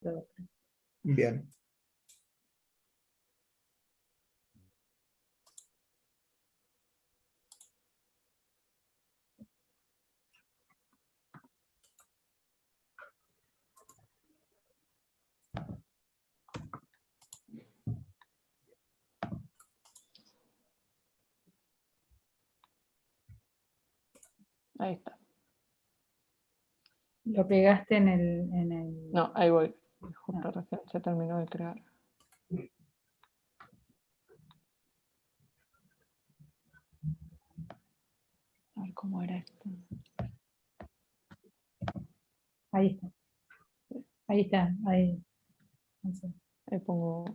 todo. Bien. Ahí está. Lo pegaste en el... No, ahí voy. Justo recién se terminó de crear. A ver cómo era esto. Ahí está. Ahí está. Ahí. No sé. Ahí pongo.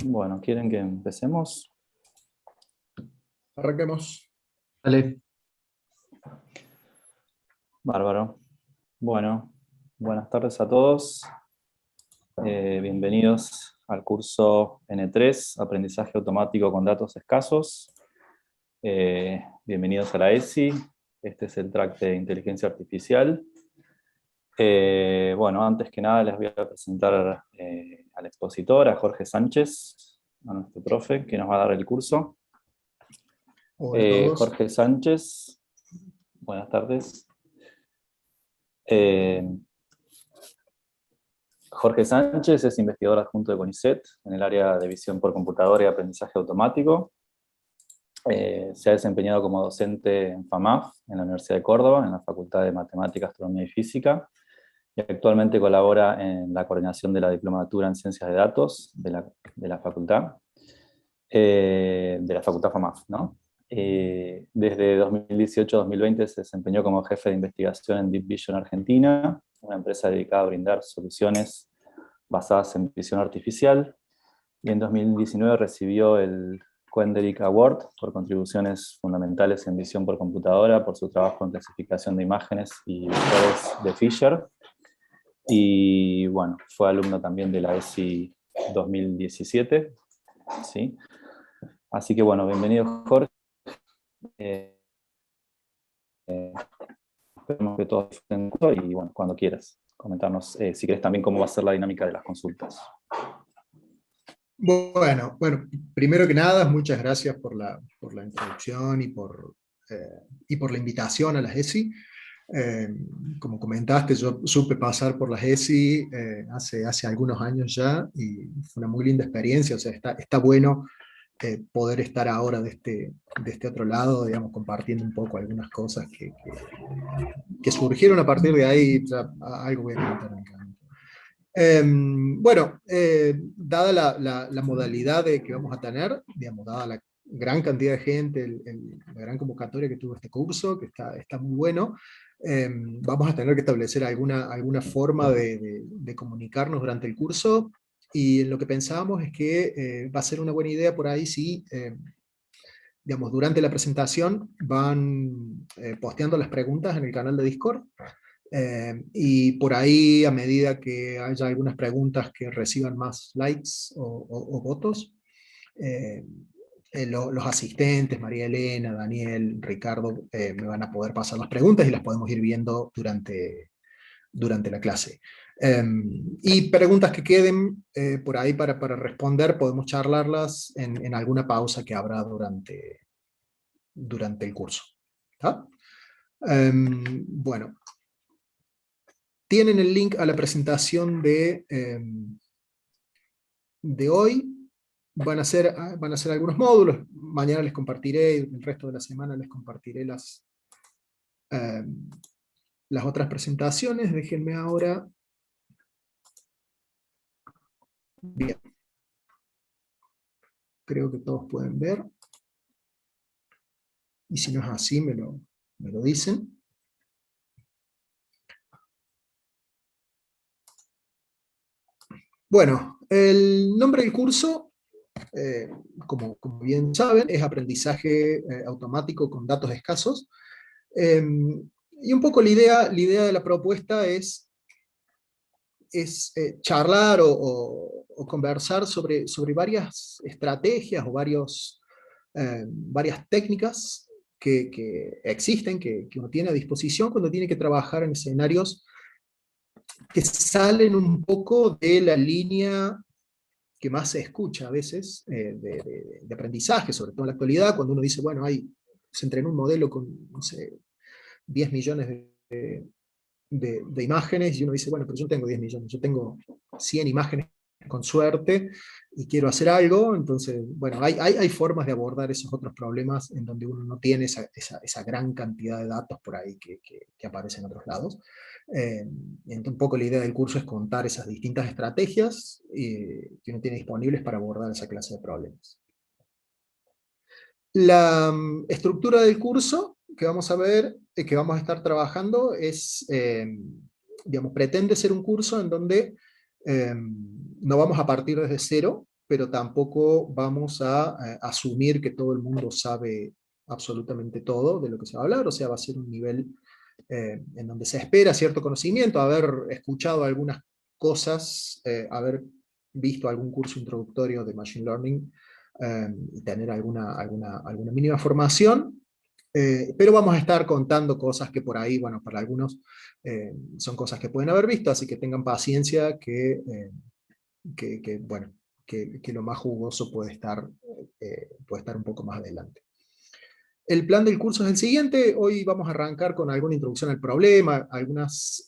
Bueno, ¿quieren que empecemos? Arranquemos. Dale. Bárbaro. Bueno, buenas tardes a todos. Bienvenidos al curso N3, Aprendizaje Automático con Datos Escasos. Bienvenidos a la ESI. Este es el track de Inteligencia Artificial. Bueno, antes que nada les voy a presentar al expositor, a Jorge Sánchez, a nuestro profe, que nos va a dar el curso. Hola a todos. Jorge Sánchez, buenas tardes. Jorge Sánchez es investigador adjunto de CONICET en el área de visión por computadora y aprendizaje automático. Se ha desempeñado como docente en FAMAF, en la Universidad de Córdoba, en la Facultad de Matemática, Astronomía y Física, y actualmente colabora en la coordinación de la Diplomatura en Ciencias de Datos de la Facultad FAMAF, ¿no? Desde 2018-2020 se desempeñó como jefe de investigación en Deep Vision Argentina, una empresa dedicada a brindar soluciones basadas en visión artificial, y en 2019 recibió el Quenderick Award por contribuciones fundamentales en visión por computadora por su trabajo en clasificación de imágenes y vectores de Fisher, y bueno, fue alumno también de la ESI 2017, ¿sí? Así que bueno, bienvenido Jorge. Esperemos que todos estén y bueno, cuando quieras, comentarnos si querés también cómo va a ser la dinámica de las consultas. Bueno, primero que nada, muchas gracias por la introducción y por la invitación a las ESI. Como comentaste, yo supe pasar por las ESI hace algunos años ya, y fue una muy linda experiencia. O sea, está bueno poder estar ahora de este otro lado, digamos, compartiendo un poco algunas cosas que surgieron a partir de ahí. Ya, algo voy a comentar en el camino. Dada la modalidad que vamos a tener, digamos, dada la gran cantidad de gente, la gran convocatoria que tuvo este curso, que está muy bueno, vamos a tener que establecer alguna forma de comunicarnos durante el curso, y lo que pensábamos es que va a ser una buena idea por ahí si, digamos, durante la presentación van posteando las preguntas en el canal de Discord. Y por ahí, a medida que haya algunas preguntas que reciban más likes o votos, los asistentes, María Elena, Daniel, Ricardo, me van a poder pasar las preguntas y las podemos ir viendo durante la clase. Y preguntas que queden por ahí para responder, podemos charlarlas en alguna pausa que habrá durante el curso. ¿Tá? Bueno, tienen el link a la presentación de hoy. Van a ser algunos módulos. Mañana les compartiré, el resto de la semana les compartiré las otras presentaciones. Déjenme ahora. Bien. Creo que todos pueden ver. Y si no es así, me lo dicen. Bueno, el nombre del curso, como bien saben, es aprendizaje automático con datos escasos. Y un poco la idea de la propuesta es charlar o conversar sobre varias estrategias o varias técnicas que existen, que uno tiene a disposición cuando tiene que trabajar en escenarios que salen un poco de la línea que más se escucha a veces de aprendizaje, sobre todo en la actualidad, cuando uno dice, bueno, se entrenó un modelo con, no sé, 10 millones de imágenes, y uno dice, bueno, pero yo no tengo 10 millones, yo tengo 100 imágenes con suerte, y quiero hacer algo. Entonces, bueno, hay formas de abordar esos otros problemas en donde uno no tiene esa gran cantidad de datos por ahí que aparecen en otros lados. Entonces, un poco la idea del curso es contar esas distintas estrategias que uno tiene disponibles para abordar esa clase de problemas. La estructura del curso que vamos a ver, que vamos a estar trabajando, es, digamos, pretende ser un curso en donde no vamos a partir desde cero, pero tampoco vamos a asumir que todo el mundo sabe absolutamente todo de lo que se va a hablar. O sea, va a ser un nivel en donde se espera cierto conocimiento, haber escuchado algunas cosas, haber visto algún curso introductorio de Machine Learning, y tener alguna mínima formación, pero vamos a estar contando cosas que por ahí, bueno, para algunos son cosas que pueden haber visto, así que tengan paciencia bueno, que lo más jugoso puede estar un poco más adelante. El plan del curso es el siguiente. Hoy vamos a arrancar con alguna introducción al problema, algunas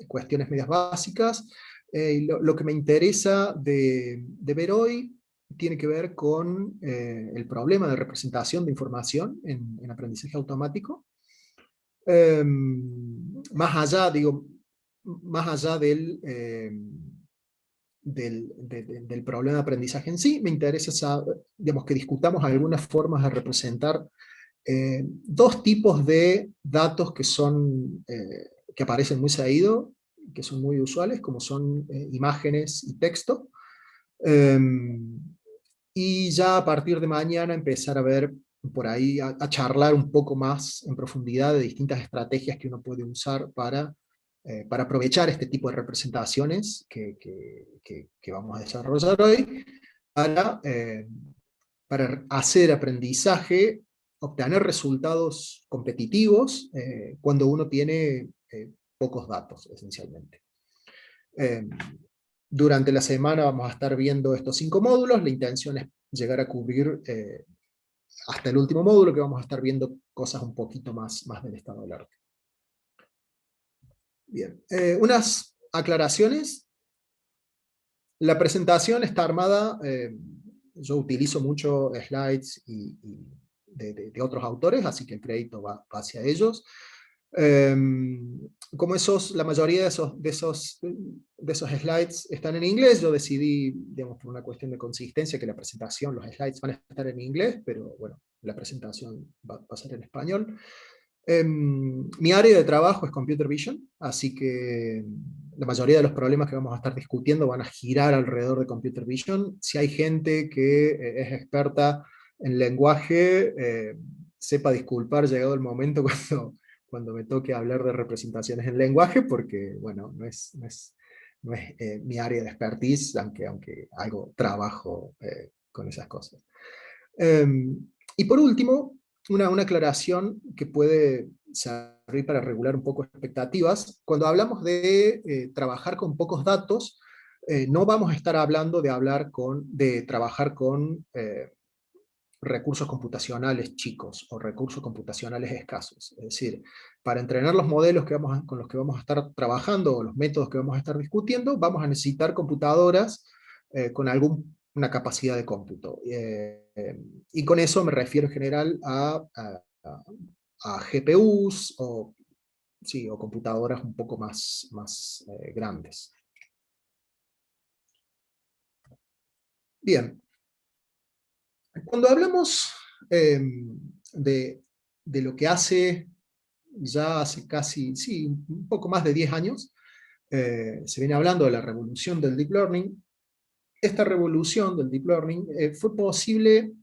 cuestiones medias básicas. Lo que me interesa de ver hoy tiene que ver con el problema de representación de información en aprendizaje automático. Más allá del problema de aprendizaje en sí, me interesa digamos, que discutamos algunas formas de representar dos tipos de datos que aparecen muy seguido, que son muy usuales, como son imágenes y texto. Y ya a partir de mañana empezar a ver por ahí, a charlar un poco más en profundidad de distintas estrategias que uno puede usar para aprovechar este tipo de representaciones que vamos a desarrollar hoy, para hacer aprendizaje, obtener resultados competitivos cuando uno tiene pocos datos, esencialmente. Durante la semana vamos a estar viendo estos 5 módulos. La intención es llegar a cubrir hasta el último módulo, que vamos a estar viendo cosas un poquito más del estado del arte. Bien, unas aclaraciones. La presentación está armada, yo utilizo mucho slides de otros autores, así que el crédito va hacia ellos. Como la mayoría de esos slides están en inglés, yo decidí, digamos, por una cuestión de consistencia, que la presentación, los slides van a estar en inglés, pero bueno, la presentación va a ser en español. Mi área de trabajo es Computer Vision, así que la mayoría de los problemas que vamos a estar discutiendo van a girar alrededor de Computer Vision. Si hay gente que es experta en lenguaje, sepa disculpar llegado el momento cuando me toque hablar de representaciones en lenguaje, porque bueno, no es mi área de expertise, aunque algo trabajo con esas cosas. Y por último, una aclaración que puede servir para regular un poco expectativas. Cuando hablamos de trabajar con pocos datos, no vamos a estar hablando de trabajar con recursos computacionales chicos o recursos computacionales escasos. Es decir, para entrenar los modelos con los que vamos a estar trabajando o los métodos que vamos a estar discutiendo, vamos a necesitar computadoras con una capacidad de cómputo. Y con eso me refiero en general a GPUs o computadoras un poco más grandes. Bien. Cuando hablamos de lo que ya hace casi, un poco más de 10 años, se viene hablando de la revolución del Deep Learning. Esta revolución del Deep Learning fue posible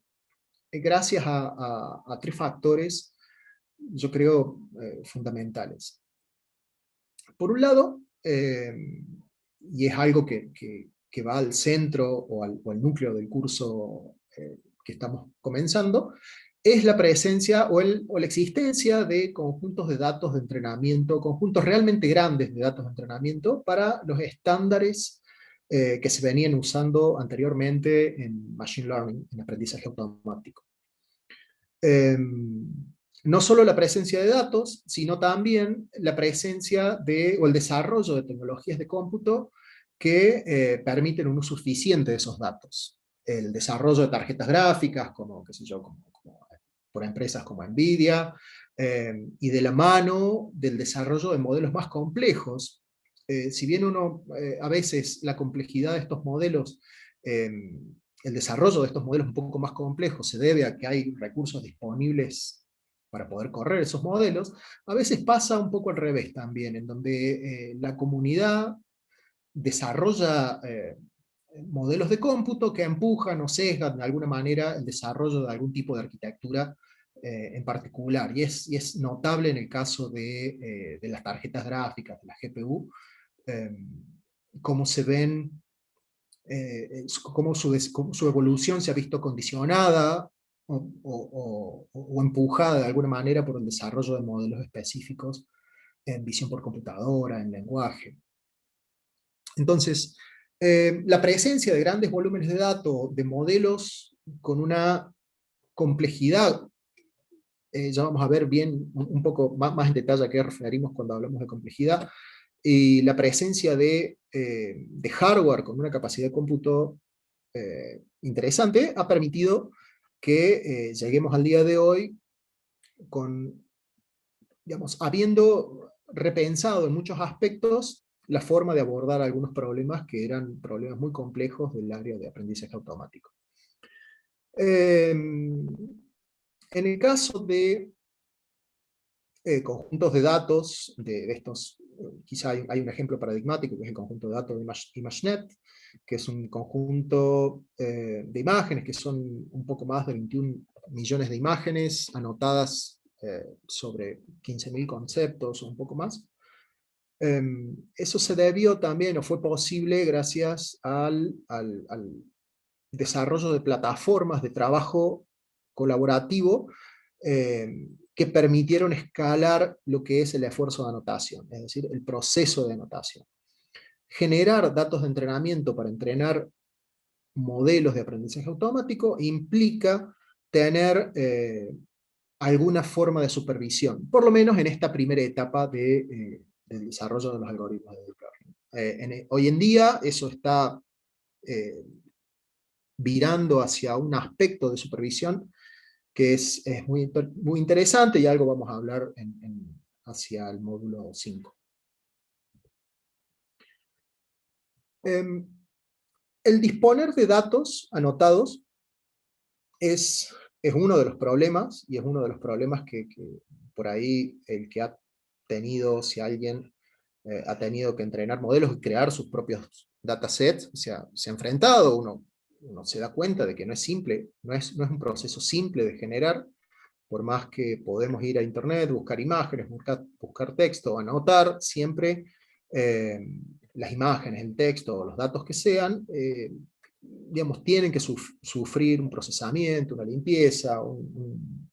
gracias a 3 factores, yo creo, fundamentales. Por un lado, y es algo que va al centro o al núcleo del curso que estamos comenzando, es la presencia o la existencia de conjuntos de datos de entrenamiento, conjuntos realmente grandes de datos de entrenamiento para los estándares que se venían usando anteriormente en Machine Learning, en aprendizaje automático. No solo la presencia de datos, sino también la presencia o el desarrollo de tecnologías de cómputo que permiten un uso eficiente de esos datos. El desarrollo de tarjetas gráficas, como por empresas como NVIDIA, y de la mano del desarrollo de modelos más complejos. Si bien a veces la complejidad de estos modelos, el desarrollo de estos modelos un poco más complejos se debe a que hay recursos disponibles para poder correr esos modelos, a veces pasa un poco al revés también, en donde la comunidad desarrolla modelos de cómputo que empujan o sesgan de alguna manera el desarrollo de algún tipo de arquitectura en particular, y es notable en el caso de las tarjetas gráficas, de la GPU, cómo se ven, cómo su evolución se ha visto condicionada o empujada de alguna manera por el desarrollo de modelos específicos en visión por computadora, en lenguaje. Entonces, la presencia de grandes volúmenes de datos, de modelos con una complejidad, ya vamos a ver bien un poco más en detalle a qué referimos cuando hablamos de complejidad, y la presencia de hardware con una capacidad de cómputo interesante, ha permitido que lleguemos al día de hoy habiendo repensado en muchos aspectos la forma de abordar algunos problemas que eran problemas muy complejos del área de aprendizaje automático. En el caso de conjuntos de datos, de estos, quizá hay un ejemplo paradigmático, que es el conjunto de datos de ImageNet, que es un conjunto de imágenes, que son un poco más de 21 millones de imágenes anotadas sobre 15.000 conceptos o un poco más. Eso se debió también, o fue posible, gracias al desarrollo de plataformas de trabajo colaborativo que permitieron escalar lo que es el esfuerzo de anotación, es decir, el proceso de anotación. Generar datos de entrenamiento para entrenar modelos de aprendizaje automático implica tener alguna forma de supervisión, por lo menos en esta primera etapa del desarrollo de los algoritmos de deep learning. Hoy en día eso está virando hacia un aspecto de supervisión que es muy interesante, y algo vamos a hablar hacia el módulo 5. El disponer de datos anotados es uno de los problemas, y es uno de los problemas que por ahí el que ha tenido, si alguien ha tenido que entrenar modelos y crear sus propios datasets, se ha enfrentado, uno se da cuenta de que no es simple, no es un proceso simple de generar, por más que podemos ir a internet, buscar imágenes, buscar texto, anotar, siempre las imágenes, el texto o los datos que sean, digamos, tienen que sufrir un procesamiento, una limpieza, un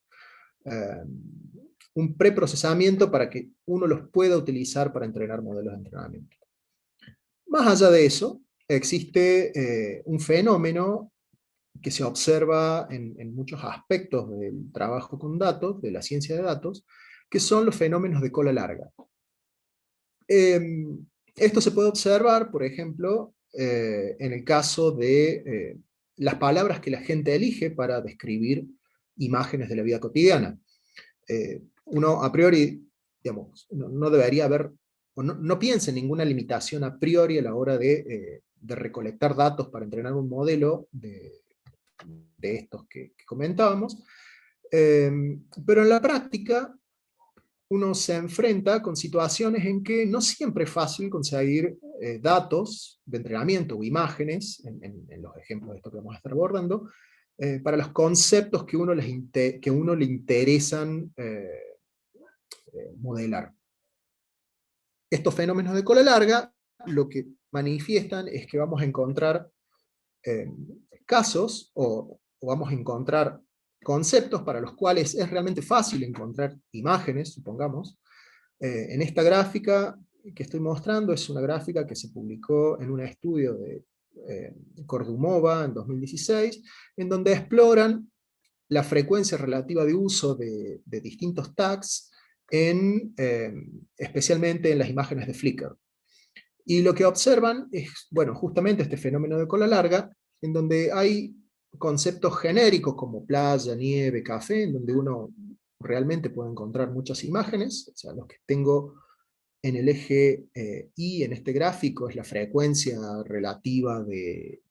preprocesamiento para que uno los pueda utilizar para entrenar modelos de entrenamiento. Más allá de eso, existe un fenómeno que se observa en muchos aspectos del trabajo con datos, de la ciencia de datos, que son los fenómenos de cola larga. Esto se puede observar, por ejemplo, en el caso de las palabras que la gente elige para describir imágenes de la vida cotidiana. Uno a priori, digamos, no debería haber, o no piensa en ninguna limitación a priori a la hora de recolectar datos para entrenar un modelo de estos que comentábamos, pero en la práctica uno se enfrenta con situaciones en que no siempre es fácil conseguir datos de entrenamiento o imágenes, en los ejemplos de esto que vamos a estar abordando, para los conceptos que uno le interesan modelar. Estos fenómenos de cola larga lo que manifiestan es que vamos a encontrar casos o vamos a encontrar conceptos para los cuales es realmente fácil encontrar imágenes, supongamos. En esta gráfica que estoy mostrando es una gráfica que se publicó en un estudio de Kordumova en 2016, en donde exploran la frecuencia relativa de uso de distintos tags, especialmente en las imágenes de Flickr. Y lo que observan es, bueno, justamente este fenómeno de cola larga, en donde hay conceptos genéricos como playa, nieve, café, en donde uno realmente puede encontrar muchas imágenes. O sea, los que tengo en el eje Y en este gráfico es la frecuencia relativa de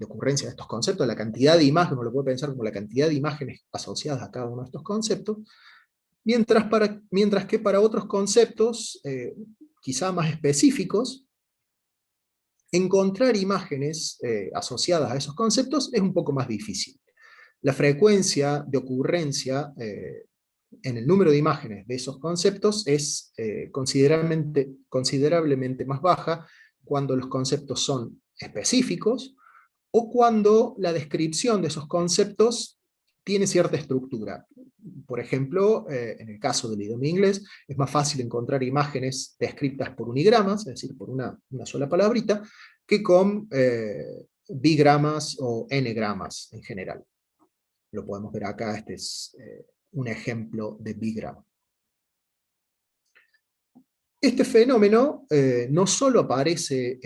ocurrencia de estos conceptos, la cantidad de imágenes, uno lo puede pensar como la cantidad de imágenes asociadas a cada uno de estos conceptos, mientras que para otros conceptos, quizá más específicos, encontrar imágenes asociadas a esos conceptos es un poco más difícil. La frecuencia de ocurrencia en el número de imágenes de esos conceptos es considerablemente más baja cuando los conceptos son específicos o cuando la descripción de esos conceptos tiene cierta estructura. Por ejemplo, en el caso del idioma inglés, es más fácil encontrar imágenes descritas por unigramas, es decir, por una sola palabrita, que con bigramas o n-gramas en general. Lo podemos ver acá, este es un ejemplo de bigrama. Este fenómeno no solo aparece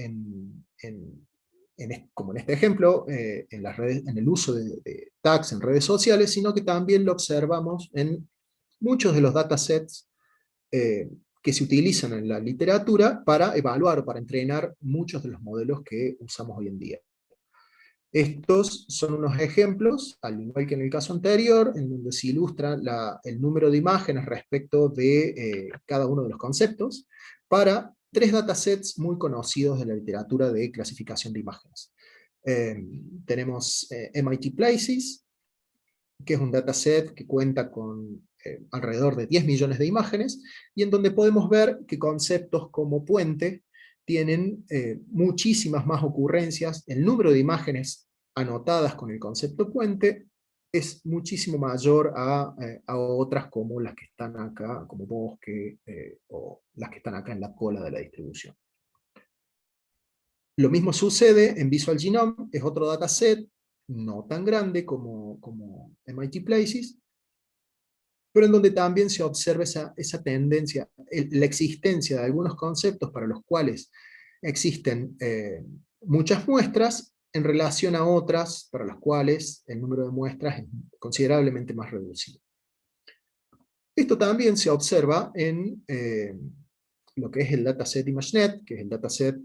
como en este ejemplo, en el uso de tags en redes sociales, sino que también lo observamos en muchos de los datasets que se utilizan en la literatura para evaluar o para entrenar muchos de los modelos que usamos hoy en día. Estos son unos ejemplos, al igual que en el caso anterior, en donde se ilustra el número de imágenes respecto de cada uno de los conceptos, para 3 datasets muy conocidos de la literatura de clasificación de imágenes. Tenemos MIT Places, que es un dataset que cuenta con alrededor de 10 millones de imágenes, y en donde podemos ver que conceptos como puente tienen muchísimas más ocurrencias. El número de imágenes anotadas con el concepto puente es muchísimo mayor a otras como las que están acá, como bosque, o las que están acá en la cola de la distribución. Lo mismo sucede en Visual Genome, es otro dataset, no tan grande como MIT Places, pero en donde también se observa esa tendencia, la existencia de algunos conceptos para los cuales existen muchas muestras en relación a otras para las cuales el número de muestras es considerablemente más reducido. Esto también se observa en lo que es el dataset ImageNet, que es el dataset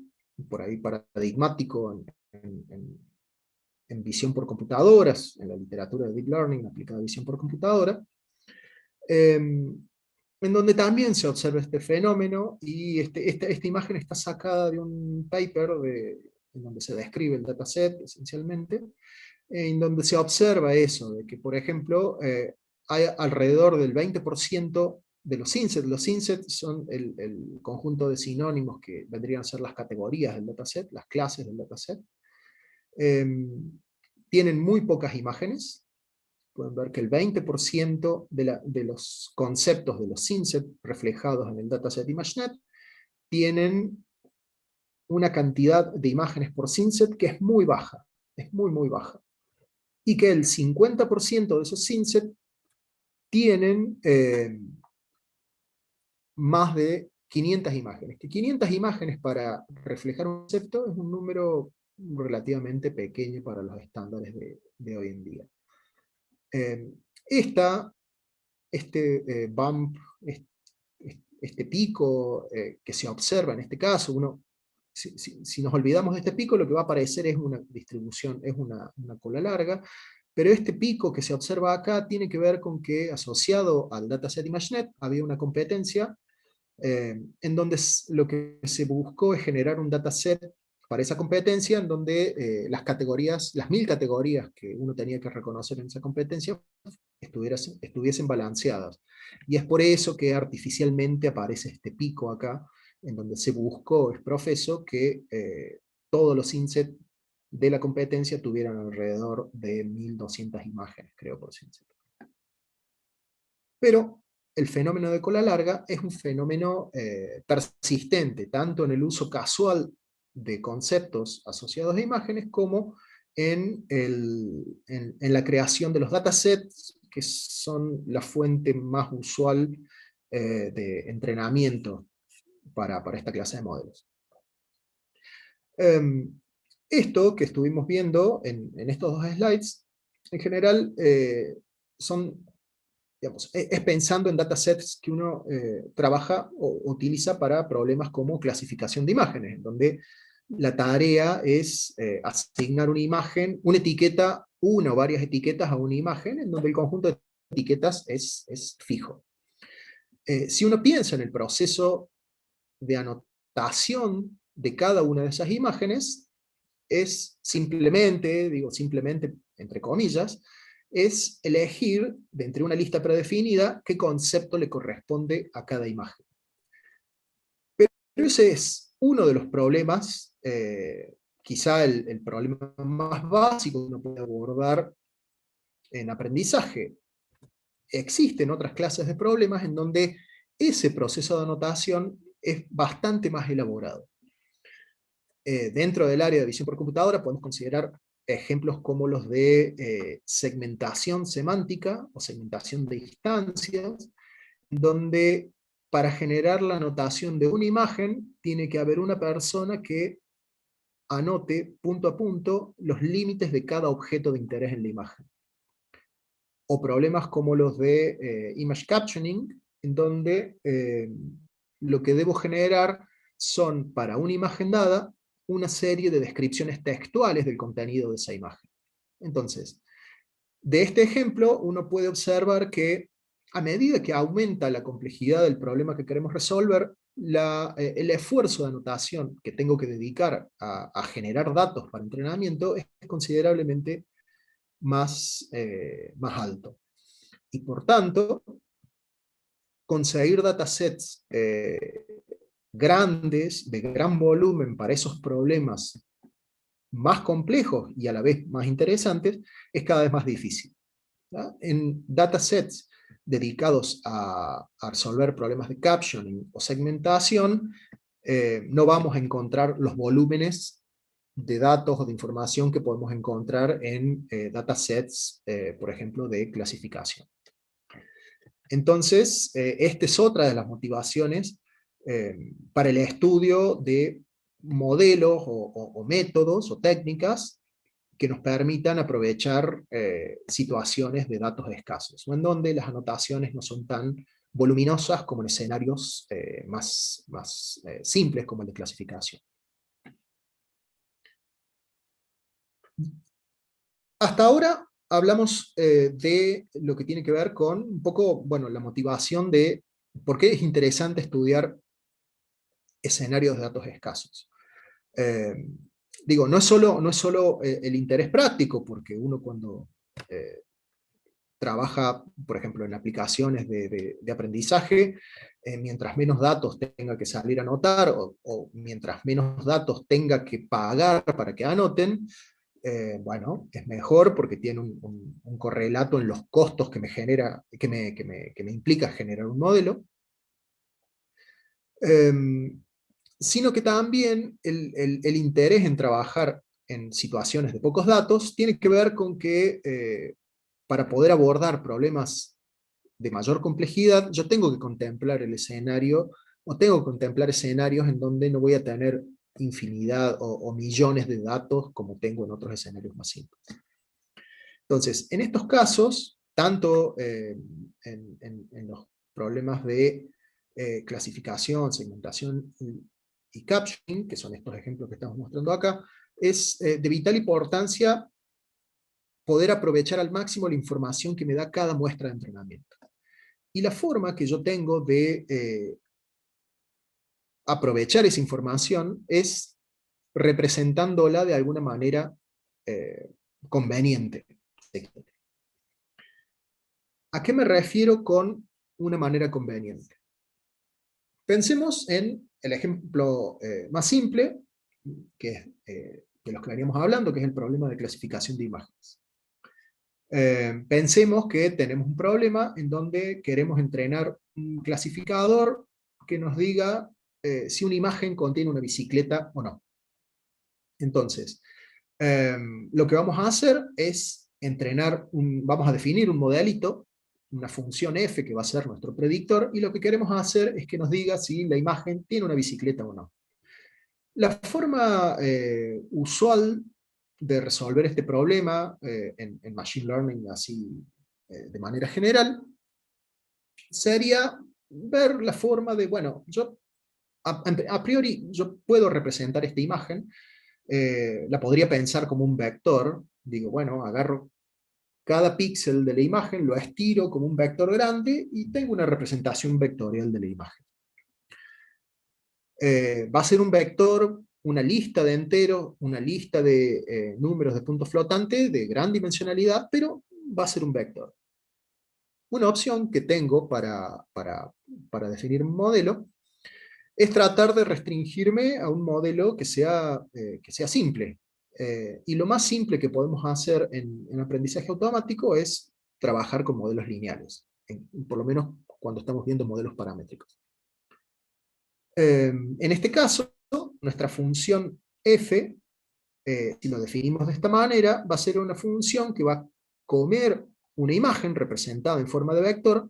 por ahí paradigmático en visión por computadoras, en la literatura de Deep Learning aplicada a visión por computadora, en donde también se observa este fenómeno, y esta imagen está sacada de un paper en donde se describe el dataset esencialmente, en donde se observa eso, de que por ejemplo hay alrededor del 20% de los synsets son el conjunto de sinónimos que vendrían a ser las categorías del dataset, las clases del dataset, Tienen muy pocas imágenes. Pueden ver que el 20% de los conceptos de los SynSet reflejados en el dataset ImageNet tienen una cantidad de imágenes por SynSet que es muy baja, es muy muy baja. Y que el 50% de esos SynSet tienen más de 500 imágenes. Que 500 imágenes para reflejar un concepto es un número relativamente pequeño para los estándares de hoy en día. Este bump, este pico que se observa en este caso, si nos olvidamos de este pico, lo que va a aparecer es una distribución, es una cola larga, pero este pico que se observa acá tiene que ver con que, asociado al dataset ImageNet, había una competencia en donde lo que se buscó es generar un dataset para esa competencia, en donde las categorías, las 1000 categorías que uno tenía que reconocer en esa competencia, estuviesen balanceadas. Y es por eso que artificialmente aparece este pico acá, en donde se buscó, es profeso, que todos los SynSet de la competencia tuvieran alrededor de 1200 imágenes, creo, por SynSet. Pero el fenómeno de cola larga es un fenómeno persistente, tanto en el uso casual de conceptos asociados a imágenes, como en la creación de los datasets, que son la fuente más usual de entrenamiento para esta clase de modelos. Esto que estuvimos viendo en estos dos slides, en general son, digamos, es pensando en datasets que uno trabaja o utiliza para problemas como clasificación de imágenes, donde la tarea es asignar una imagen, una etiqueta, una o varias etiquetas a una imagen, en donde el conjunto de etiquetas es fijo. Si uno piensa en el proceso de anotación de cada una de esas imágenes, es simplemente, digo simplemente entre comillas, es elegir de entre una lista predefinida qué concepto le corresponde a cada imagen. Pero ese es uno de los problemas, quizá el problema más básico que uno puede abordar en aprendizaje. Existen otras clases de problemas en donde ese proceso de anotación es bastante más elaborado. Dentro del área de visión por computadora podemos considerar ejemplos como los de segmentación semántica o segmentación de instancias, donde para generar la anotación de una imagen tiene que haber una persona que anote punto a punto los límites de cada objeto de interés en la imagen. O problemas como los de image captioning, en donde lo que debo generar son, para una imagen dada, una serie de descripciones textuales del contenido de esa imagen. Entonces, de este ejemplo uno puede observar que a medida que aumenta la complejidad del problema que queremos resolver, el esfuerzo de anotación que tengo que dedicar a generar datos para entrenamiento es considerablemente más alto. Y por tanto, conseguir datasets grandes, de gran volumen para esos problemas más complejos y a la vez más interesantes, es cada vez más difícil. ¿Ya? En datasets dedicados a resolver problemas de captioning o segmentación, no vamos a encontrar los volúmenes de datos o de información que podemos encontrar en datasets, por ejemplo, de clasificación. Entonces, esta es otra de las motivaciones para el estudio de modelos o métodos o técnicas que nos permitan aprovechar situaciones de datos escasos, o en donde las anotaciones no son tan voluminosas como en escenarios más simples como el de clasificación. Hasta ahora hablamos de lo que tiene que ver con un poco, bueno, la motivación de por qué es interesante estudiar escenarios de datos escasos. Digo, no es solo el interés práctico, porque uno cuando trabaja, por ejemplo, en aplicaciones de aprendizaje, mientras menos datos tenga que salir a anotar, o mientras menos datos tenga que pagar para que anoten, Bueno, es mejor porque tiene un correlato en los costos que me genera, que me implica generar un modelo. Sino que también el interés en trabajar en situaciones de pocos datos tiene que ver con que para poder abordar problemas de mayor complejidad, yo tengo que contemplar el escenario, o tengo que contemplar escenarios en donde no voy a tener infinidad o millones de datos como tengo en otros escenarios más simples. Entonces, en estos casos, tanto en los problemas de clasificación, segmentación y captioning, que son estos ejemplos que estamos mostrando acá, es de vital importancia poder aprovechar al máximo la información que me da cada muestra de entrenamiento. Y la forma que yo tengo de aprovechar esa información es representándola de alguna manera conveniente. ¿A qué me refiero con una manera conveniente? Pensemos en el ejemplo más simple, que es de los que veníamos hablando, que es el problema de clasificación de imágenes. Pensemos que tenemos un problema en donde queremos entrenar un clasificador que nos diga si una imagen contiene una bicicleta o no. Entonces, lo que vamos a hacer es vamos a definir un modelito, una función f que va a ser nuestro predictor, y lo que queremos hacer es que nos diga si la imagen tiene una bicicleta o no. La forma usual de resolver este problema en Machine Learning así de manera general sería ver la forma de, bueno, a priori yo puedo representar esta imagen, la podría pensar como un vector, digo, bueno, agarro cada píxel de la imagen, lo estiro como un vector grande y tengo una representación vectorial de la imagen. Va a ser un vector, una lista de enteros, una lista de números de puntos flotantes de gran dimensionalidad, pero va a ser un vector. Una opción que tengo para definir un modelo es tratar de restringirme a un modelo que sea simple. Y lo más simple que podemos hacer en aprendizaje automático es trabajar con modelos lineales, por lo menos cuando estamos viendo modelos paramétricos. En este caso, nuestra función f, si lo definimos de esta manera, va a ser una función que va a comer una imagen representada en forma de vector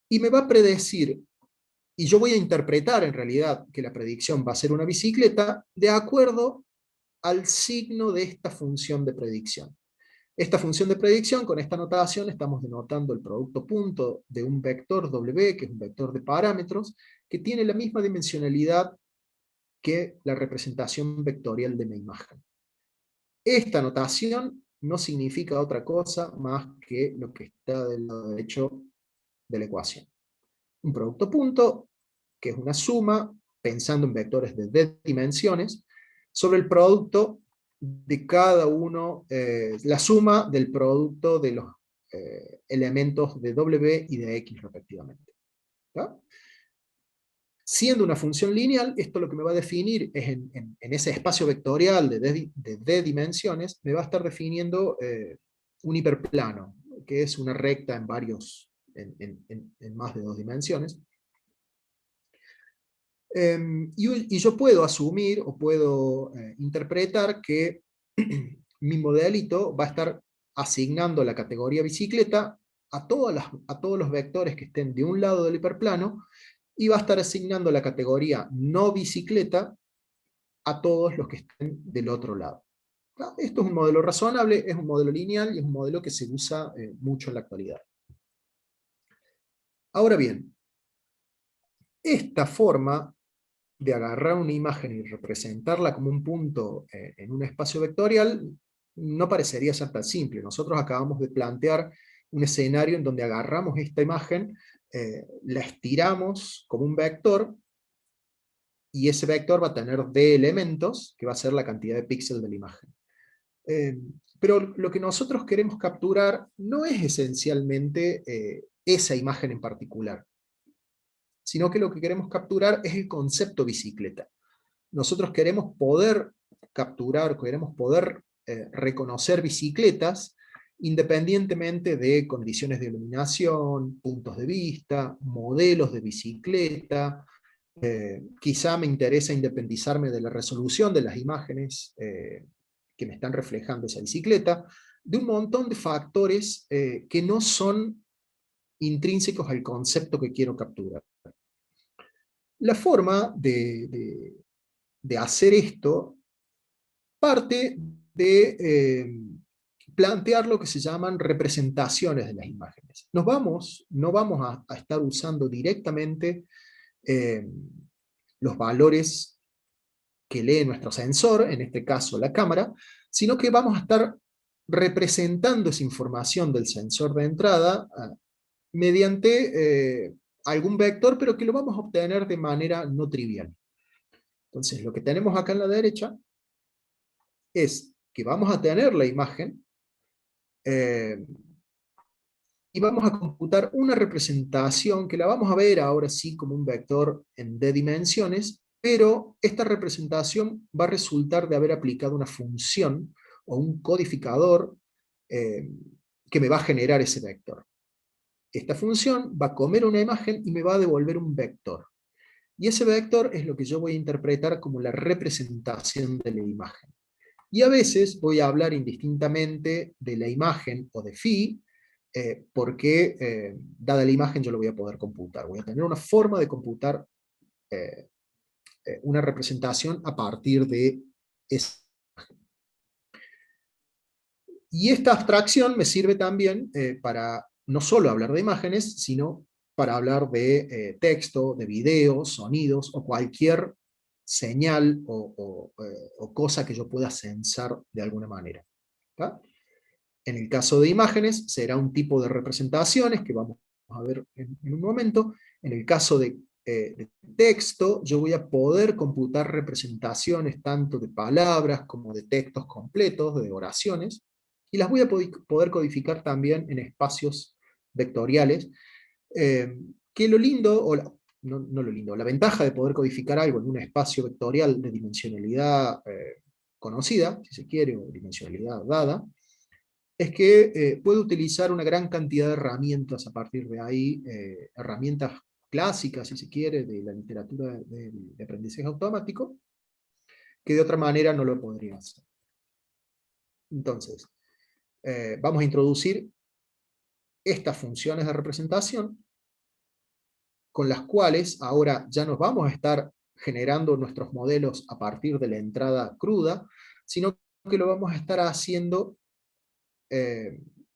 y me va a predecir, y yo voy a interpretar en realidad que la predicción va a ser una bicicleta de acuerdo al signo de esta función de predicción. Esta función de predicción, con esta notación, estamos denotando el producto punto de un vector W, que es un vector de parámetros, que tiene la misma dimensionalidad que la representación vectorial de mi imagen. Esta notación no significa otra cosa más que lo que está del lado derecho de la ecuación. Un producto punto, que es una suma, pensando en vectores de d dimensiones, sobre el producto de cada uno, la suma del producto de los elementos de W y de X respectivamente. ¿Ya? Siendo una función lineal, esto lo que me va a definir es en ese espacio vectorial de d dimensiones, me va a estar definiendo un hiperplano, que es una recta en más de 2 dimensiones. Y yo puedo asumir o puedo interpretar que mi modelito va a estar asignando la categoría bicicleta a todos los vectores que estén de un lado del hiperplano, y va a estar asignando la categoría no bicicleta a todos los que estén del otro lado. ¿No? Esto es un modelo razonable, es un modelo lineal y es un modelo que se usa mucho en la actualidad. Ahora bien, esta forma de agarrar una imagen y representarla como un punto en un espacio vectorial no parecería ser tan simple. Nosotros acabamos de plantear un escenario en donde agarramos esta imagen, la estiramos como un vector, y ese vector va a tener d elementos, que va a ser la cantidad de píxeles de la imagen. Pero lo que nosotros queremos capturar no es esencialmente esa imagen en particular, sino que lo que queremos capturar es el concepto bicicleta. Nosotros queremos poder capturar, queremos poder reconocer bicicletas independientemente de condiciones de iluminación, puntos de vista, modelos de bicicleta. Quizá me interesa independizarme de la resolución de las imágenes que me están reflejando esa bicicleta, de un montón de factores que no son intrínsecos al concepto que quiero capturar. La forma de hacer esto parte de plantear lo que se llaman representaciones de las imágenes. No vamos a estar usando directamente los valores que lee nuestro sensor, en este caso la cámara, sino que vamos a estar representando esa información del sensor de entrada mediante algún vector, pero que lo vamos a obtener de manera no trivial. Entonces, lo que tenemos acá en la derecha es que vamos a tener la imagen y vamos a computar una representación que la vamos a ver ahora sí como un vector en d dimensiones, pero esta representación va a resultar de haber aplicado una función o un codificador que me va a generar ese vector. Esta función va a comer una imagen y me va a devolver un vector. Y ese vector es lo que yo voy a interpretar como la representación de la imagen. Y a veces voy a hablar indistintamente de la imagen o de phi, porque dada la imagen yo lo voy a poder computar. Voy a tener una forma de computar una representación a partir de esa imagen. Y esta abstracción me sirve también para no solo hablar de imágenes, sino para hablar de texto, de video, sonidos, o cualquier señal o cosa que yo pueda censar de alguna manera. ¿Tá? En el caso de imágenes, será un tipo de representaciones que vamos a ver en un momento. En el caso de texto, yo voy a poder computar representaciones tanto de palabras como de textos completos, de oraciones, y las voy a poder codificar también en espacios vectoriales, que lo lindo, o no lo lindo, la ventaja de poder codificar algo en un espacio vectorial de dimensionalidad conocida, si se quiere, o dimensionalidad dada, es que puedo utilizar una gran cantidad de herramientas a partir de ahí, herramientas clásicas, si se quiere, de la literatura de aprendizaje automático, que de otra manera no lo podría hacer. Entonces, vamos a introducir estas funciones de representación, con las cuales ahora ya nos vamos a estar generando nuestros modelos a partir de la entrada cruda, sino que lo vamos a estar haciendo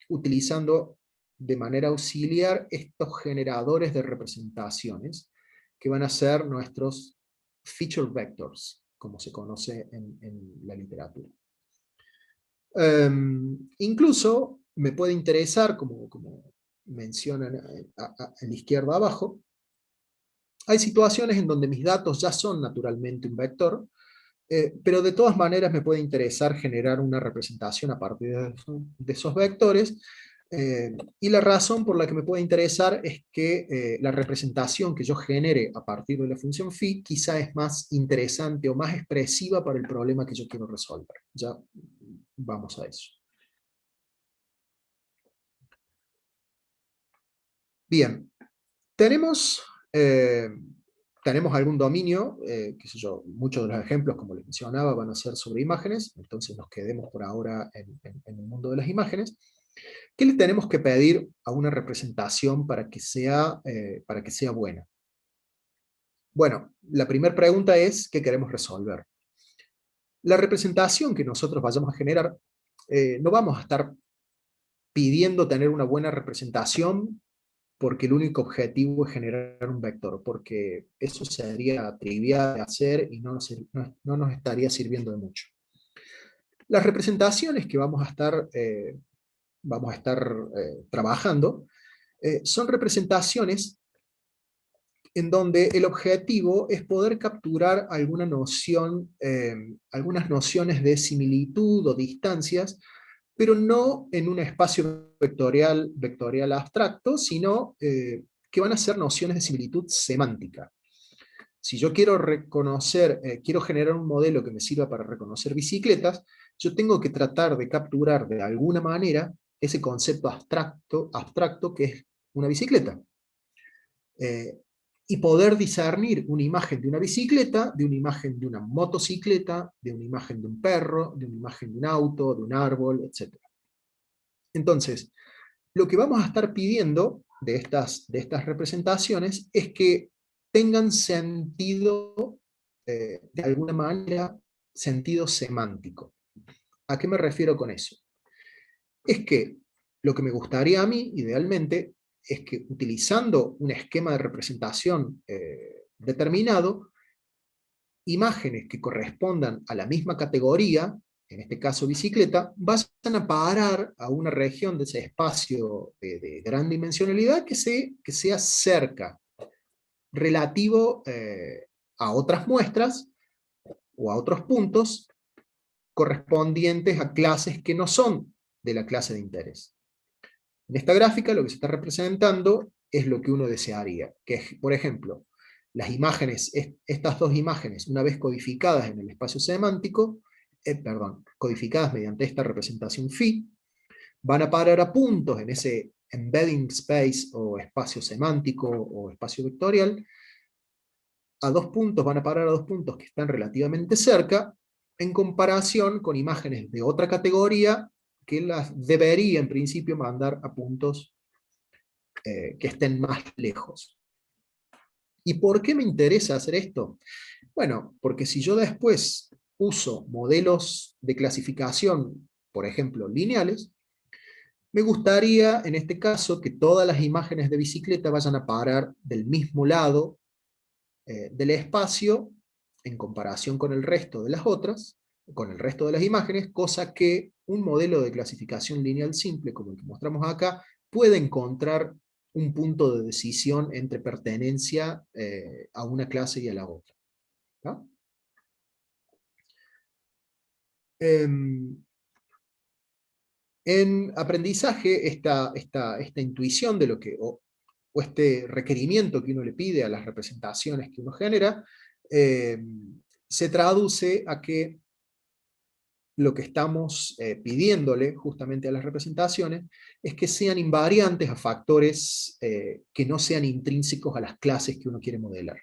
utilizando de manera auxiliar estos generadores de representaciones, que van a ser nuestros feature vectors, como se conoce en la literatura. Incluso me puede interesar, como mencionan en la izquierda abajo, hay situaciones en donde mis datos ya son naturalmente un vector, pero de todas maneras me puede interesar generar una representación a partir de esos vectores, y la razón por la que me puede interesar es que la representación que yo genere a partir de la función phi quizá es más interesante o más expresiva para el problema que yo quiero resolver. Ya vamos a eso. Bien, tenemos algún dominio, qué sé yo, muchos de los ejemplos, como les mencionaba, van a ser sobre imágenes, entonces nos quedemos por ahora en el mundo de las imágenes. ¿Qué le tenemos que pedir a una representación para que sea buena? Bueno, la primera pregunta es, ¿qué queremos resolver? La representación que nosotros vayamos a generar, no vamos a estar pidiendo tener una buena representación porque el único objetivo es generar un vector, porque eso sería trivial de hacer y no nos estaría sirviendo de mucho. Las representaciones que vamos a estar trabajando son representaciones en donde el objetivo es poder capturar alguna noción, algunas nociones de similitud o distancias, pero no en un espacio vectorial abstracto, sino que van a ser nociones de similitud semántica. Si yo quiero quiero generar un modelo que me sirva para reconocer bicicletas, yo tengo que tratar de capturar de alguna manera ese concepto abstracto que es una bicicleta. Y poder discernir una imagen de una bicicleta, de una imagen de una motocicleta, de una imagen de un perro, de una imagen de un auto, de un árbol, etc. Entonces, lo que vamos a estar pidiendo de estas representaciones es que tengan sentido, de alguna manera, sentido semántico. ¿A qué me refiero con eso? Es que lo que me gustaría a mí, idealmente, es que utilizando un esquema de representación determinado, imágenes que correspondan a la misma categoría, en este caso bicicleta, vayan a parar a una región de ese espacio de gran dimensionalidad que sea cerca, relativo a otras muestras o a otros puntos correspondientes a clases que no son de la clase de interés. En esta gráfica lo que se está representando es lo que uno desearía, que es, por ejemplo, las imágenes, estas dos imágenes, una vez codificadas en el espacio semántico, codificadas mediante esta representación phi, van a parar a puntos en ese embedding space o espacio semántico o espacio vectorial, van a parar a dos puntos que están relativamente cerca, en comparación con imágenes de otra categoría que las debería en principio mandar a puntos que estén más lejos. ¿Y por qué me interesa hacer esto? Bueno, porque si yo después uso modelos de clasificación, por ejemplo, lineales, me gustaría, en este caso, que todas las imágenes de bicicleta vayan a parar del mismo lado del espacio, en comparación con el resto de las otras, con el resto de las imágenes, cosa que un modelo de clasificación lineal simple, como el que mostramos acá, puede encontrar un punto de decisión entre pertenencia a una clase y a la otra. ¿No? En aprendizaje, esta intuición de lo que, o este requerimiento que uno le pide a las representaciones que uno genera, se traduce a que lo que estamos pidiéndole justamente a las representaciones es que sean invariantes a factores que no sean intrínsecos a las clases que uno quiere modelar.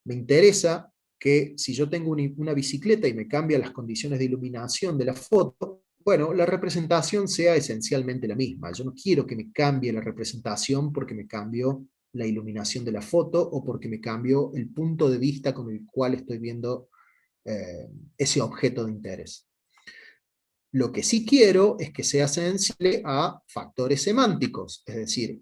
Me interesa que si yo tengo una bicicleta y me cambia las condiciones de iluminación de la foto, bueno, la representación sea esencialmente la misma. Yo no quiero que me cambie la representación porque me cambio la iluminación de la foto o porque me cambio el punto de vista con el cual estoy viendo ese objeto de interés. Lo que sí quiero es que sea sensible a factores semánticos, es decir,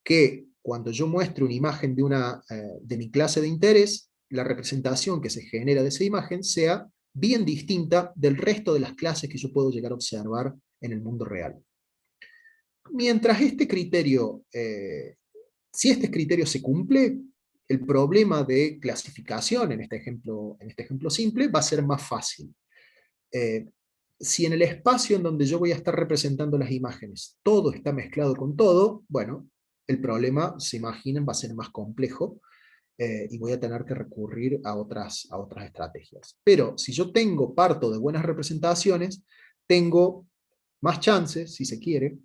que cuando yo muestre una imagen de mi clase de interés, la representación que se genera de esa imagen sea bien distinta del resto de las clases que yo puedo llegar a observar en el mundo real. Mientras este criterio, si este criterio se cumple, el problema de clasificación en este ejemplo simple va a ser más fácil. Si en el espacio en donde yo voy a estar representando las imágenes todo está mezclado con todo, bueno, el problema, se imaginan, va a ser más complejo y voy a tener que recurrir a otras estrategias. Pero si yo parto de buenas representaciones, tengo más chances, si se quiere,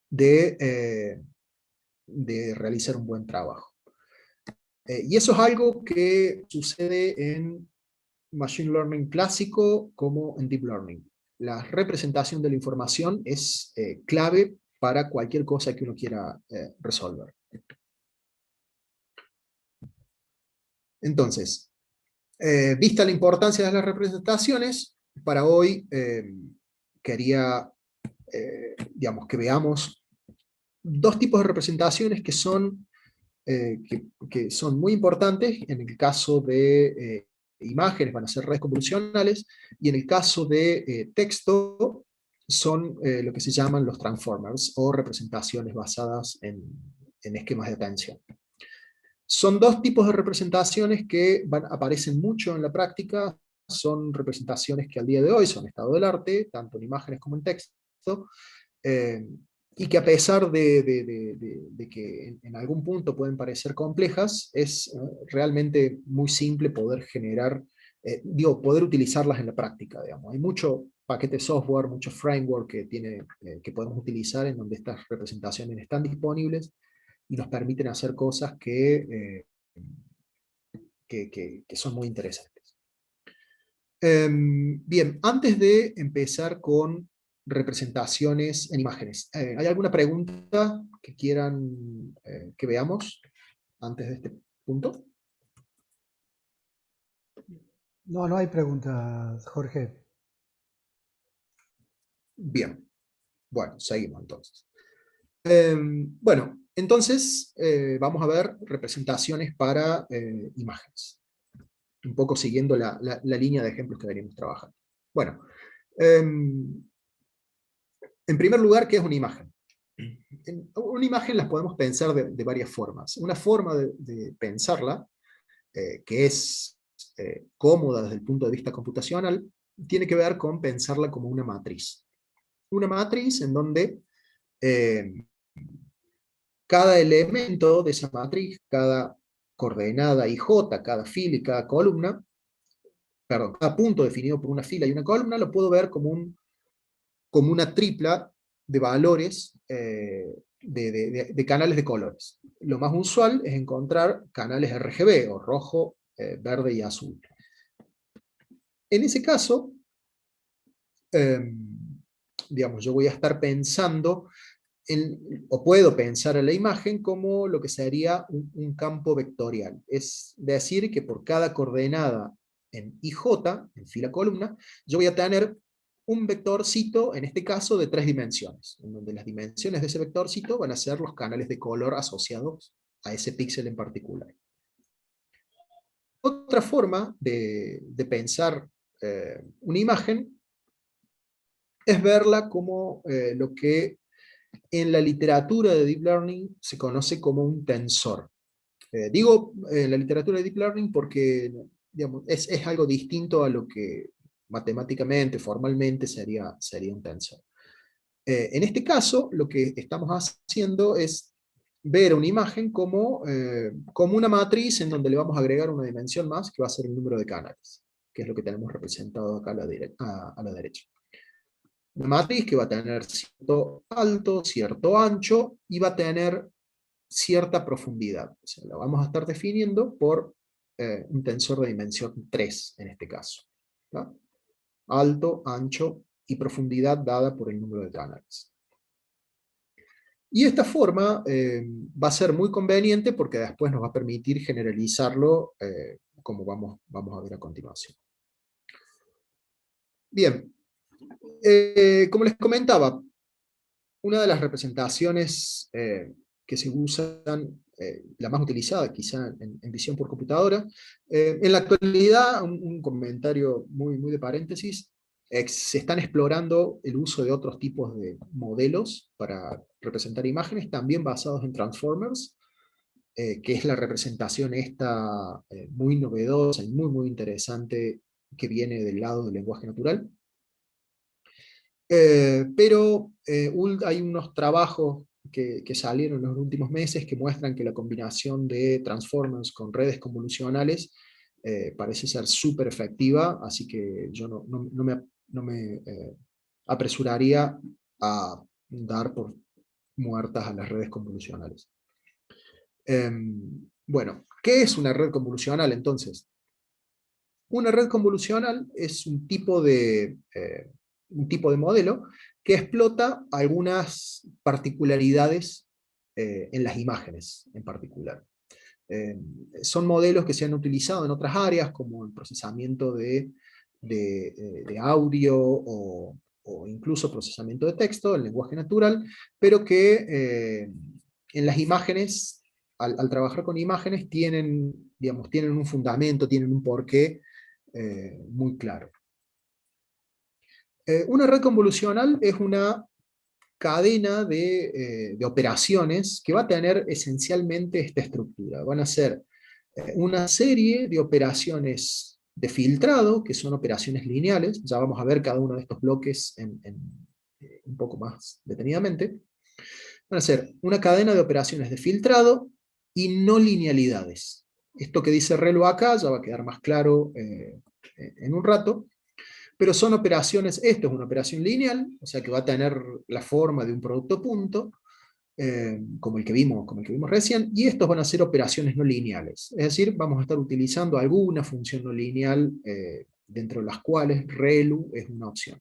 de realizar un buen trabajo. Y eso es algo que sucede en Machine Learning clásico como en Deep Learning. La representación de la información es clave para cualquier cosa que uno quiera resolver. Entonces, vista la importancia de las representaciones, para hoy quería que veamos dos tipos de representaciones que son muy importantes. En el caso de imágenes van a ser redes convolucionales, y en el caso de texto son lo que se llaman los transformers, o representaciones basadas en esquemas de atención. Son dos tipos de representaciones que aparecen mucho en la práctica, son representaciones que al día de hoy son estado del arte, tanto en imágenes como en texto, y que a pesar de que en algún punto pueden parecer complejas, es realmente muy simple poder generar poder utilizarlas en la práctica, digamos. Hay mucho paquete de software, mucho framework que podemos utilizar en donde estas representaciones están disponibles y nos permiten hacer cosas que son muy interesantes. Bien, antes de empezar con representaciones en imágenes, ¿hay alguna pregunta que quieran que veamos antes de este punto? No, no hay preguntas, Jorge. Bien, bueno, seguimos entonces. Bueno, entonces vamos a ver representaciones para imágenes. Un poco siguiendo la línea de ejemplos que venimos trabajando. Bueno, en primer lugar, ¿qué es una imagen? Una imagen las podemos pensar de varias formas. Una forma de pensarla, que es cómoda desde el punto de vista computacional, tiene que ver con pensarla como una matriz. Una matriz en donde cada elemento de esa matriz, cada coordenada IJ, cada fila y cada columna, perdón, cada punto definido por una fila y una columna, lo puedo ver como una tripla de valores de canales de colores. Lo más usual es encontrar canales RGB, o rojo, verde y azul. En ese caso, digamos, yo voy a estar pensando, o puedo pensar en la imagen como lo que sería un campo vectorial. Es decir, que por cada coordenada en IJ, en fila columna, yo voy a tener un vectorcito, en este caso, de 3 dimensiones, en donde las dimensiones de ese vectorcito van a ser los canales de color asociados a ese píxel en particular. Otra forma de pensar una imagen es verla como lo que en la literatura de Deep Learning se conoce como un tensor. Digo la literatura de Deep Learning porque, digamos, es algo distinto a lo que matemáticamente, formalmente sería un tensor. En este caso, lo que estamos haciendo es ver una imagen como una matriz en donde le vamos a agregar una dimensión más, que va a ser el número de canales, que es lo que tenemos representado acá a la derecha. Una matriz que va a tener cierto alto, cierto ancho, y va a tener cierta profundidad. O sea, la vamos a estar definiendo por un tensor de dimensión 3, en este caso, ¿no? Alto, ancho y profundidad dada por el número de canales. Y esta forma va a ser muy conveniente porque después nos va a permitir generalizarlo como vamos a ver a continuación. Bien, como les comentaba, una de las representaciones que se usan, la más utilizada quizá en visión por computadora, en la actualidad, un comentario muy de paréntesis, se están explorando el uso de otros tipos de modelos para representar imágenes, también basados en transformers, que es la representación esta muy novedosa y muy interesante que viene del lado del lenguaje natural. Pero hay unos trabajos que salieron en los últimos meses que muestran que la combinación de transformers con redes convolucionales parece ser súper efectiva, así que yo no me apresuraría a dar por muertas a las redes convolucionales. Bueno, ¿qué es una red convolucional entonces? Una red convolucional es un tipo de modelo que explota algunas particularidades en las imágenes en particular. Son modelos que se han utilizado en otras áreas, como el procesamiento de audio o incluso procesamiento de texto, el lenguaje natural, pero que en las imágenes, al trabajar con imágenes, tienen un fundamento, tienen un porqué muy claro. Una red convolucional es una cadena de operaciones que va a tener esencialmente esta estructura. Van a ser una serie de operaciones de filtrado, que son operaciones lineales. Ya vamos a ver cada uno de estos bloques un poco más detenidamente. Van a ser una cadena de operaciones de filtrado y no linealidades. Esto que dice Relo acá ya va a quedar más claro en un rato, pero son operaciones, esto es una operación lineal, o sea que va a tener la forma de un producto punto, como el que vimos recién, y estos van a ser operaciones no lineales, es decir, vamos a estar utilizando alguna función no lineal, dentro de las cuales ReLU es una opción.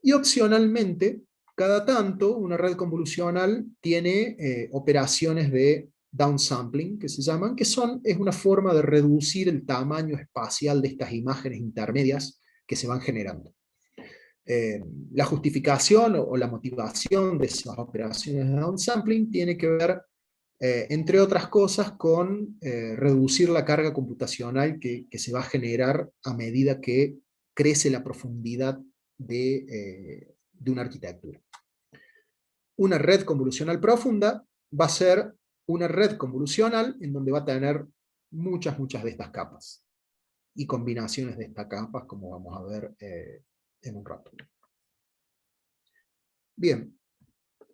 Y opcionalmente, cada tanto, una red convolucional tiene operaciones de downsampling, que se llaman, es una forma de reducir el tamaño espacial de estas imágenes intermedias que se van generando. La justificación o la motivación de esas operaciones de downsampling tiene que ver, entre otras cosas, con reducir la carga computacional que se va a generar a medida que crece la profundidad de una arquitectura. Una red convolucional profunda va a ser una red convolucional en donde va a tener muchas de estas capas y combinaciones de estas capas, como vamos a ver en un rato. Bien,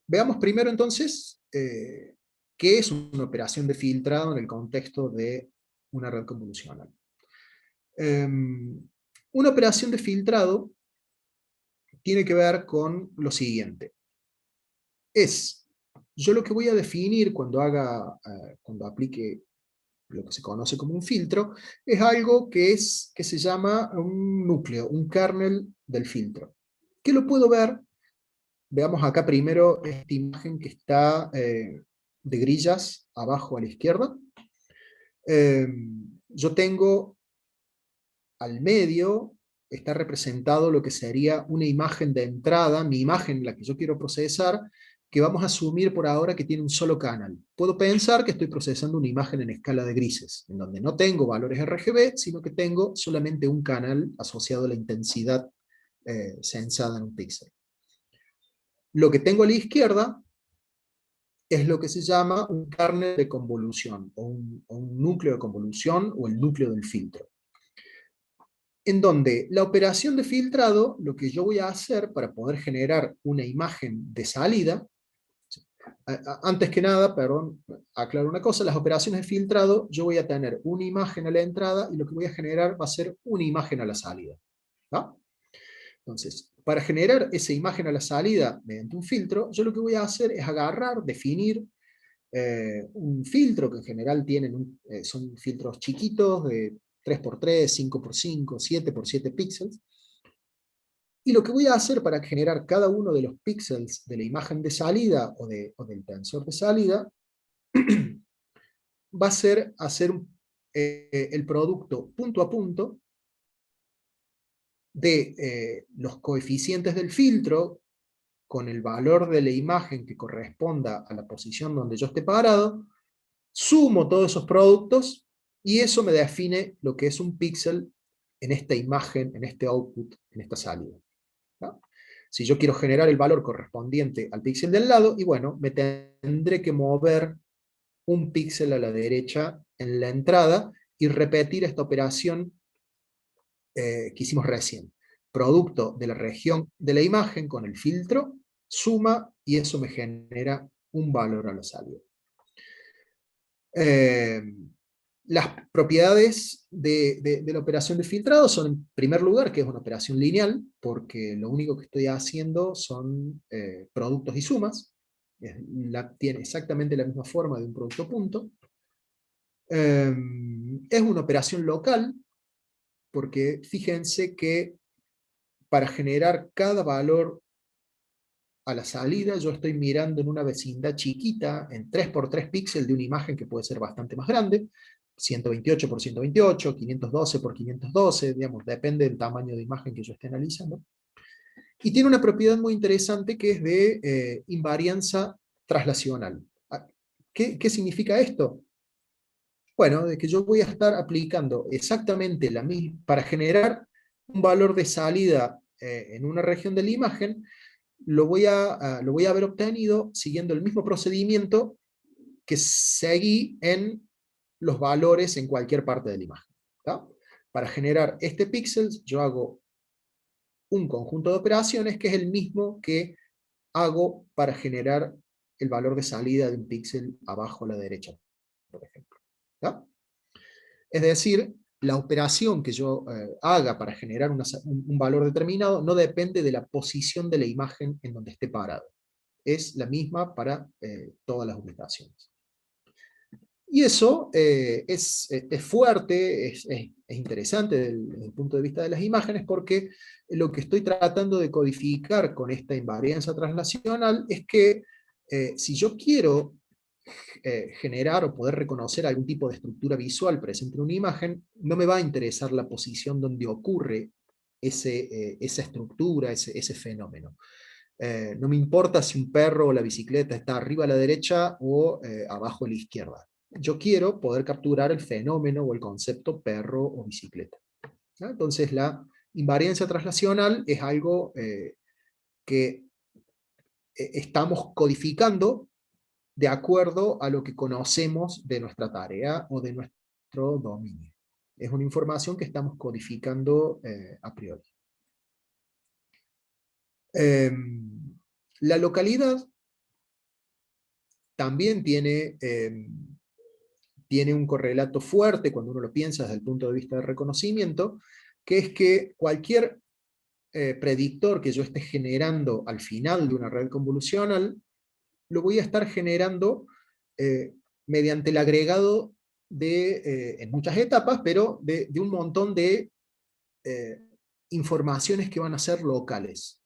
veamos primero entonces qué es una operación de filtrado en el contexto de una red convolucional. Una operación de filtrado tiene que ver con lo siguiente. Yo lo que voy a definir cuando aplique lo que se conoce como un filtro, es algo que se llama un núcleo, un kernel del filtro. ¿Qué lo puedo ver? Veamos acá primero esta imagen que está de grillas abajo a la izquierda. Yo tengo al medio, está representado lo que sería una imagen de entrada, mi imagen, la que yo quiero procesar, que vamos a asumir por ahora que tiene un solo canal. Puedo pensar que estoy procesando una imagen en escala de grises, en donde no tengo valores RGB, sino que tengo solamente un canal asociado a la intensidad sensada en un píxel. Lo que tengo a la izquierda es lo que se llama un kernel de convolución, o un núcleo de convolución, o el núcleo del filtro. En donde la operación de filtrado, lo que yo voy a hacer para poder generar una imagen de salida, antes que nada, perdón, aclaro una cosa, las operaciones de filtrado, yo voy a tener una imagen a la entrada y lo que voy a generar va a ser una imagen a la salida. ¿Va? Entonces, para generar esa imagen a la salida mediante un filtro, yo lo que voy a hacer es agarrar, definir un filtro que en general son filtros chiquitos de 3x3, 5x5, 7x7 píxeles. Y lo que voy a hacer para generar cada uno de los píxeles de la imagen de salida o del tensor de salida va a ser hacer el producto punto a punto de los coeficientes del filtro con el valor de la imagen que corresponda a la posición donde yo esté parado, sumo todos esos productos y eso me define lo que es un píxel en esta imagen, en este output, en esta salida. ¿No? Si yo quiero generar el valor correspondiente al píxel del lado, y bueno, me tendré que mover un píxel a la derecha en la entrada y repetir esta operación que hicimos recién. Producto de la región de la imagen con el filtro, suma, y eso me genera un valor a la salida. Las propiedades de la operación de filtrado son, en primer lugar, que es una operación lineal, porque lo único que estoy haciendo son productos y sumas. Tiene exactamente la misma forma de un producto punto. Es una operación local, porque fíjense que para generar cada valor a la salida, yo estoy mirando en una vecindad chiquita, en 3x3 píxeles de una imagen que puede ser bastante más grande, 128 por 128, 512 por 512, digamos, depende del tamaño de imagen que yo esté analizando. Y tiene una propiedad muy interesante que es de invarianza traslacional. ¿Qué significa esto? Bueno, de que yo voy a estar aplicando exactamente la misma, para generar un valor de salida en una región de la imagen, lo voy a haber obtenido siguiendo el mismo procedimiento que seguí en los valores en cualquier parte de la imagen. ¿Tá? Para generar este píxel, yo hago un conjunto de operaciones que es el mismo que hago para generar el valor de salida de un píxel abajo a la derecha, por ejemplo. ¿Tá? Es decir, la operación que yo haga para generar un valor determinado no depende de la posición de la imagen en donde esté parado. Es la misma para todas las ubicaciones. Y eso es fuerte, es interesante desde el punto de vista de las imágenes, porque lo que estoy tratando de codificar con esta invariancia translacional es que si yo quiero generar o poder reconocer algún tipo de estructura visual presente en una imagen, no me va a interesar la posición donde ocurre esa estructura, ese fenómeno. No me importa si un perro o la bicicleta está arriba a la derecha o abajo a la izquierda. Yo quiero poder capturar el fenómeno o el concepto perro o bicicleta. ¿No? Entonces la invariancia translacional es algo que estamos codificando de acuerdo a lo que conocemos de nuestra tarea o de nuestro dominio. Es una información que estamos codificando a priori. La localidad también tiene un correlato fuerte cuando uno lo piensa desde el punto de vista de reconocimiento, que es que cualquier predictor que yo esté generando al final de una red convolucional, lo voy a estar generando mediante el agregado en muchas etapas, pero de un montón de informaciones que van a ser locales.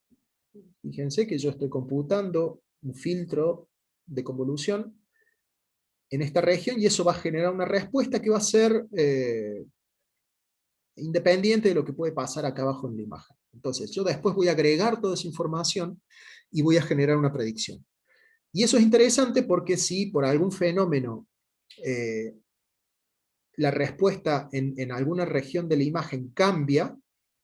Fíjense que yo estoy computando un filtro de convolución en esta región, y eso va a generar una respuesta que va a ser independiente de lo que puede pasar acá abajo en la imagen. Entonces, yo después voy a agregar toda esa información y voy a generar una predicción. Y eso es interesante porque si por algún fenómeno la respuesta en alguna región de la imagen cambia,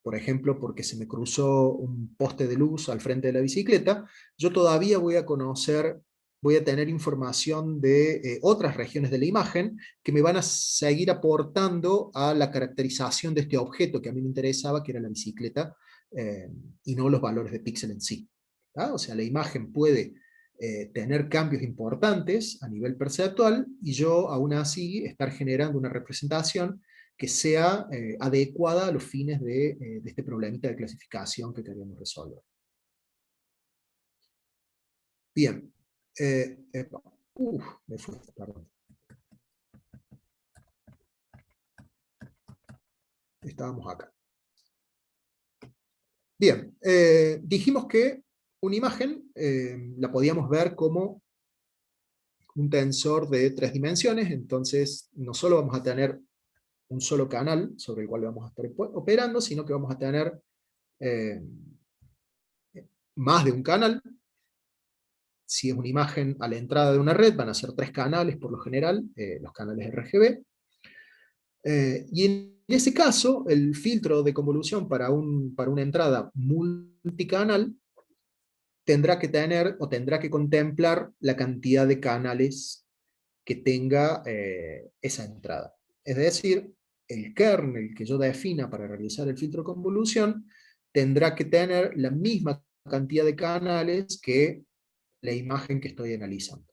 por ejemplo porque se me cruzó un poste de luz al frente de la bicicleta, yo todavía voy a tener información de otras regiones de la imagen que me van a seguir aportando a la caracterización de este objeto que a mí me interesaba, que era la bicicleta, y no los valores de píxel en sí. O sea, la imagen puede tener cambios importantes a nivel perceptual, y yo aún así estar generando una representación que sea adecuada a los fines de este problemita de clasificación que queremos resolver. Bien. Me fui, perdón. Estábamos acá. Bien, dijimos que una imagen la podíamos ver como un tensor de 3 dimensiones, entonces no solo vamos a tener un solo canal sobre el cual vamos a estar operando, sino que vamos a tener más de un canal. Si es una imagen a la entrada de una red, van a ser 3 canales por lo general, los canales RGB. Y en ese caso, el filtro de convolución para una entrada multicanal tendrá que tener o tendrá que contemplar la cantidad de canales que tenga esa entrada. Es decir, el kernel que yo defina para realizar el filtro de convolución tendrá que tener la misma cantidad de canales que la imagen que estoy analizando.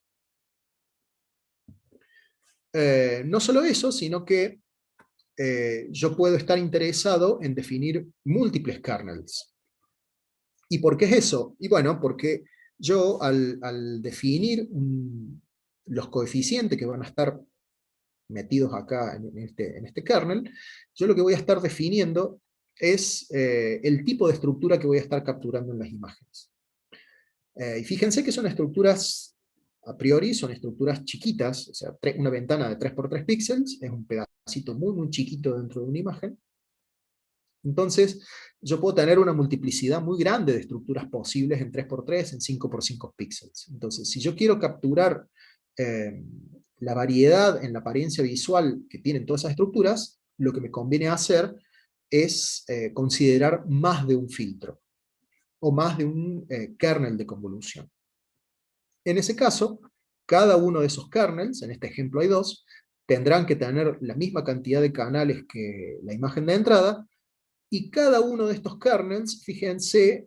No solo eso, sino que yo puedo estar interesado en definir múltiples kernels. ¿Y por qué es eso? Y bueno, porque yo al definir los coeficientes que van a estar metidos acá en este kernel, yo lo que voy a estar definiendo es el tipo de estructura que voy a estar capturando en las imágenes. Y fíjense que son estructuras, a priori, son estructuras chiquitas, o sea, una ventana de 3x3 píxeles, es un pedacito muy, muy chiquito dentro de una imagen. Entonces, yo puedo tener una multiplicidad muy grande de estructuras posibles en 3x3, en 5x5 píxeles. Entonces, si yo quiero capturar la variedad en la apariencia visual que tienen todas esas estructuras, lo que me conviene hacer es considerar más de un filtro, o más de un kernel de convolución. En ese caso, cada uno de esos kernels, en este ejemplo hay 2, tendrán que tener la misma cantidad de canales que la imagen de entrada, y cada uno de estos kernels, fíjense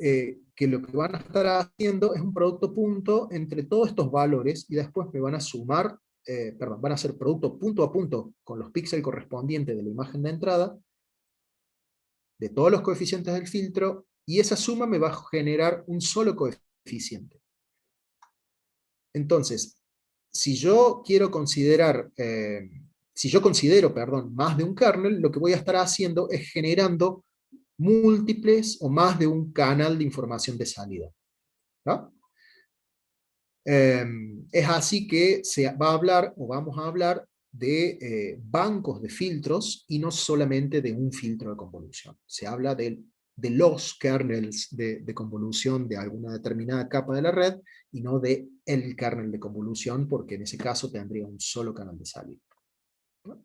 que lo que van a estar haciendo es un producto punto entre todos estos valores, y después me van a sumar van a ser producto punto a punto con los píxeles correspondientes de la imagen de entrada, de todos los coeficientes del filtro, y esa suma me va a generar un solo coeficiente. Entonces, si yo considero, más de un kernel, lo que voy a estar haciendo es generando múltiples o más de un canal de información de salida, ¿no? Es así que vamos a hablar de bancos de filtros y no solamente de un filtro de convolución. Se habla de los kernels de convolución de alguna determinada capa de la red y no de el kernel de convolución, porque en ese caso tendría un solo canal de salida, ¿no?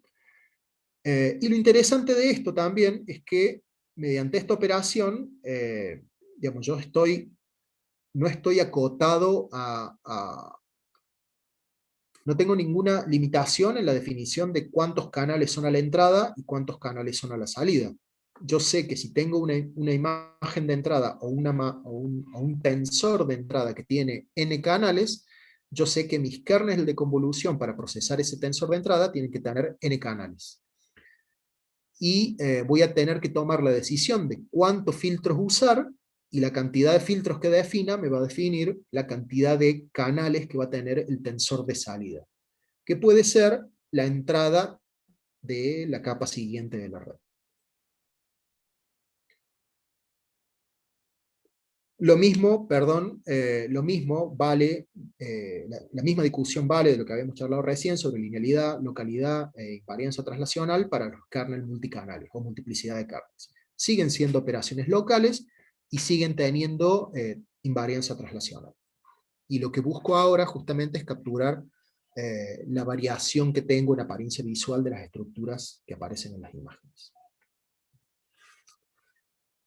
Y lo interesante de esto también es que mediante esta operación, digamos, no estoy acotado no tengo ninguna limitación en la definición de cuántos canales son a la entrada y cuántos canales son a la salida. Yo sé que si tengo una imagen de entrada o un tensor de entrada que tiene n canales, yo sé que mis kernels de convolución para procesar ese tensor de entrada tienen que tener n canales. Y voy a tener que tomar la decisión de cuántos filtros usar, y la cantidad de filtros que defina me va a definir la cantidad de canales que va a tener el tensor de salida, que puede ser la entrada de la capa siguiente de la red. Lo mismo vale, la misma discusión vale de lo que habíamos charlado recién sobre linealidad, localidad e invariancia traslacional para los kernels multicanales o multiplicidad de kernels. Siguen siendo operaciones locales y siguen teniendo invariancia traslacional. Y lo que busco ahora justamente es capturar la variación que tengo en apariencia visual de las estructuras que aparecen en las imágenes.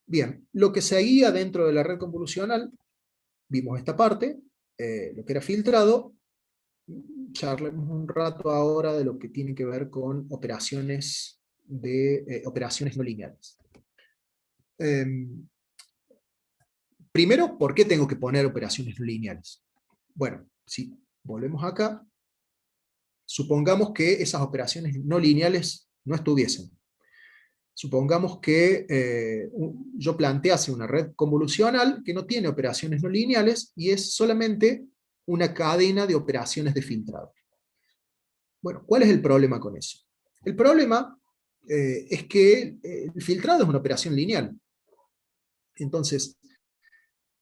Bien, lo que seguía dentro de la red convolucional, vimos esta parte, lo que era filtrado. Charlemos un rato ahora de lo que tiene que ver con operaciones no lineales. Primero, ¿por qué tengo que poner operaciones no lineales? Bueno, si volvemos acá, supongamos que esas operaciones no lineales no estuviesen. Supongamos que yo plantease una red convolucional que no tiene operaciones no lineales y es solamente una cadena de operaciones de filtrado. Bueno, ¿cuál es el problema con eso? El problema es que el filtrado es una operación lineal. Entonces,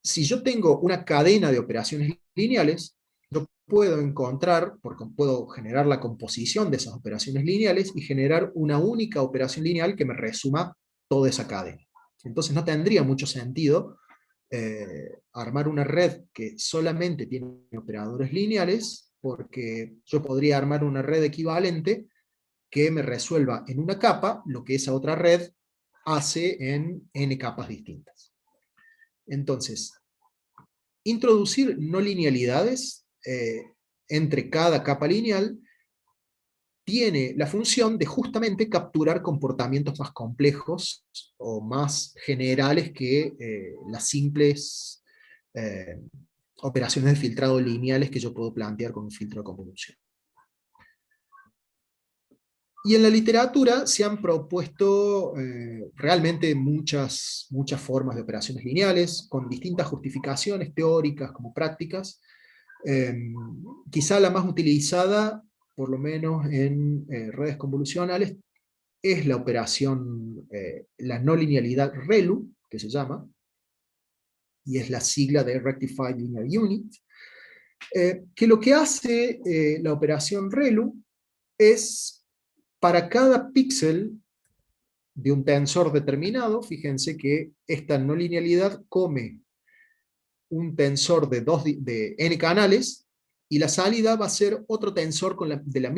si yo tengo una cadena de operaciones lineales, yo puedo puedo generar la composición de esas operaciones lineales y generar una única operación lineal que me resuma toda esa cadena. Entonces no tendría mucho sentido armar una red que solamente tiene operadores lineales, porque yo podría armar una red equivalente que me resuelva en una capa lo que esa otra red hace en n capas distintas. Entonces, introducir no linealidades entre cada capa lineal tiene la función de justamente capturar comportamientos más complejos o más generales que las simples operaciones de filtrado lineales que yo puedo plantear con un filtro de convolución. Y en la literatura se han propuesto realmente muchas formas de operaciones lineales, con distintas justificaciones teóricas como prácticas. Quizá la más utilizada, por lo menos en redes convolucionales, es la operación, la no linealidad ReLU, que se llama, y es la sigla de Rectified Linear Unit, que lo que hace la operación ReLU es, para cada píxel de un tensor determinado, fíjense que esta no linealidad come un tensor de n canales, y la salida va a ser otro tensor del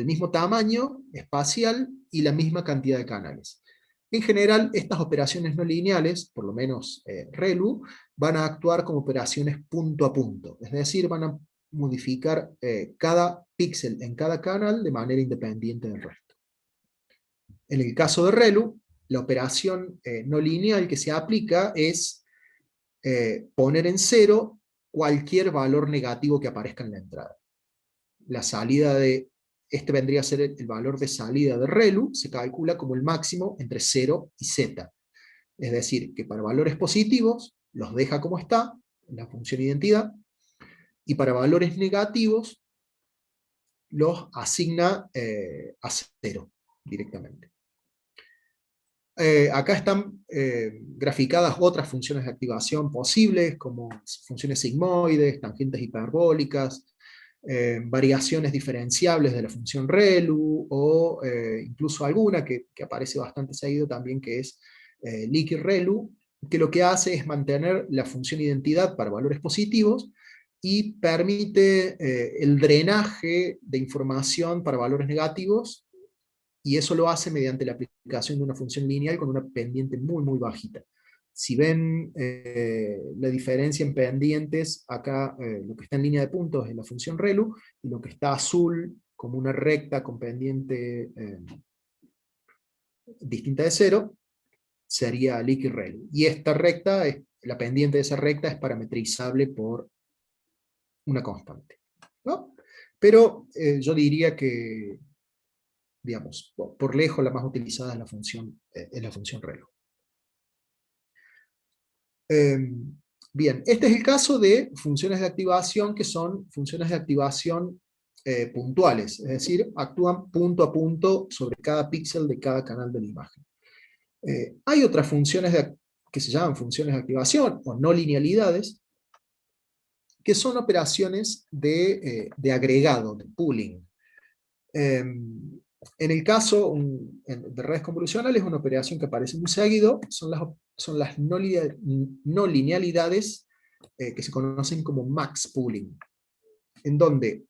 mismo tamaño espacial y la misma cantidad de canales. En general, estas operaciones no lineales, por lo menos ReLU, van a actuar como operaciones punto a punto, es decir, van a modificar cada píxel en cada canal de manera independiente del resto. En el caso de ReLU, la operación no lineal que se aplica es poner en cero cualquier valor negativo que aparezca en la entrada. la salida de, este vendría a ser el valor de salida de ReLU, se calcula como el máximo entre 0 y z. Es decir, que para valores positivos los deja como está, en la función identidad, y para valores negativos los asigna a 0 directamente. Acá están graficadas otras funciones de activación posibles, como funciones sigmoides, tangentes hiperbólicas, variaciones diferenciables de la función ReLU, o incluso alguna que aparece bastante seguido también, que es leaky ReLU, que lo que hace es mantener la función identidad para valores positivos, y permite el drenaje de información para valores negativos, y eso lo hace mediante la aplicación de una función lineal con una pendiente muy, muy bajita. Si ven la diferencia en pendientes, acá lo que está en línea de puntos es la función ReLU, y lo que está azul como una recta con pendiente distinta de 0, sería leaky ReLU. Y esta recta, la pendiente de esa recta es parametrizable por una constante, ¿no? Pero yo diría que, digamos, por lejos la más utilizada es la función ReLU. Bien, este es el caso de funciones de activación que son funciones de activación puntuales, es decir, actúan punto a punto sobre cada píxel de cada canal de la imagen. Hay otras funciones que se llaman funciones de activación o no linealidades, que son operaciones de agregado, de pooling. En el caso de redes convolucionales, una operación que aparece muy seguido son las no linealidades que se conocen como max pooling, en donde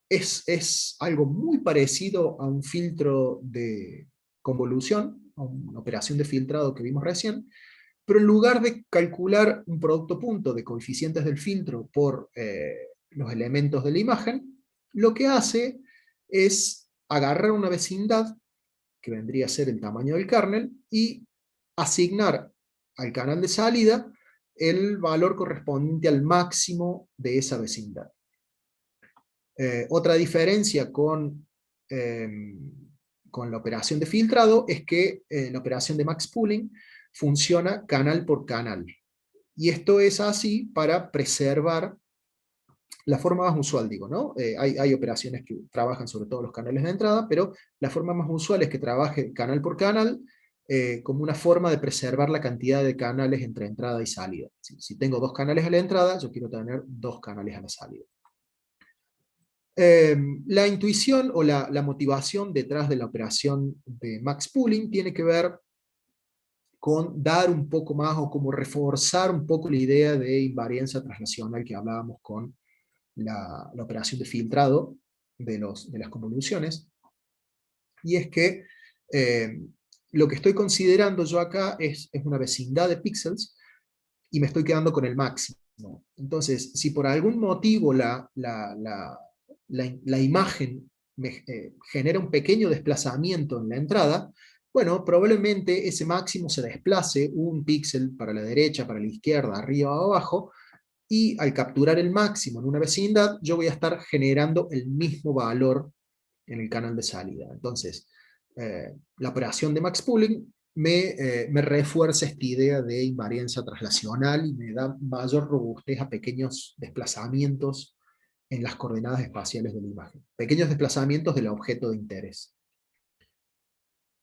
es algo muy parecido a un filtro de convolución, a una operación de filtrado que vimos recién, pero en lugar de calcular un producto punto de coeficientes del filtro por los elementos de la imagen, lo que hace es agarrar una vecindad, que vendría a ser el tamaño del kernel, y asignar al canal de salida el valor correspondiente al máximo de esa vecindad. Otra diferencia con la operación de filtrado es que la operación de max pooling funciona canal por canal. Y esto es así para preservar la forma más usual, digo, ¿no? Hay operaciones que trabajan sobre todo los canales de entrada, pero la forma más usual es que trabaje canal por canal, como una forma de preservar la cantidad de canales entre entrada y salida. Si tengo 2 canales a la entrada, yo quiero tener 2 canales a la salida. La intuición o la motivación detrás de la operación de max pooling tiene que ver con dar un poco más, o como reforzar un poco la idea de invariancia translacional que hablábamos con la operación de filtrado de las convoluciones. Y es que lo que estoy considerando yo acá es una vecindad de píxeles, y me estoy quedando con el máximo. Entonces, si por algún motivo la imagen me genera un pequeño desplazamiento en la entrada, bueno, probablemente ese máximo se desplace un píxel para la derecha, para la izquierda, arriba o abajo, y al capturar el máximo en una vecindad, yo voy a estar generando el mismo valor en el canal de salida. Entonces, la operación de max pooling me refuerza esta idea de invariancia translacional, y me da mayor robustez a pequeños desplazamientos en las coordenadas espaciales de la imagen. Pequeños desplazamientos del objeto de interés.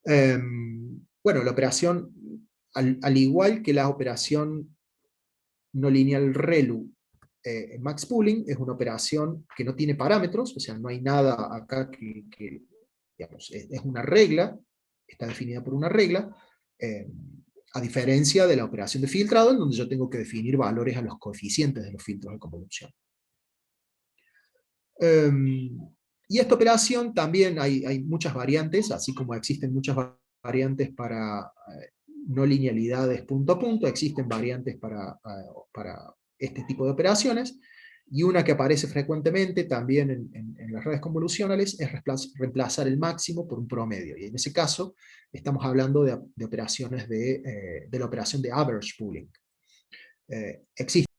Bueno, la operación, al igual que la operación no lineal ReLU en max pooling, es una operación que no tiene parámetros, o sea, no hay nada acá que digamos, es una regla, está definida por una regla, a diferencia de la operación de filtrado, en donde yo tengo que definir valores a los coeficientes de los filtros de convolución. Y esta operación también hay muchas variantes, así como existen muchas variantes para no linealidades punto a punto, existen variantes para este tipo de operaciones, y una que aparece frecuentemente también en las redes convolucionales es reemplazar el máximo por un promedio, y en ese caso estamos hablando de operaciones de la operación de average pooling. Existe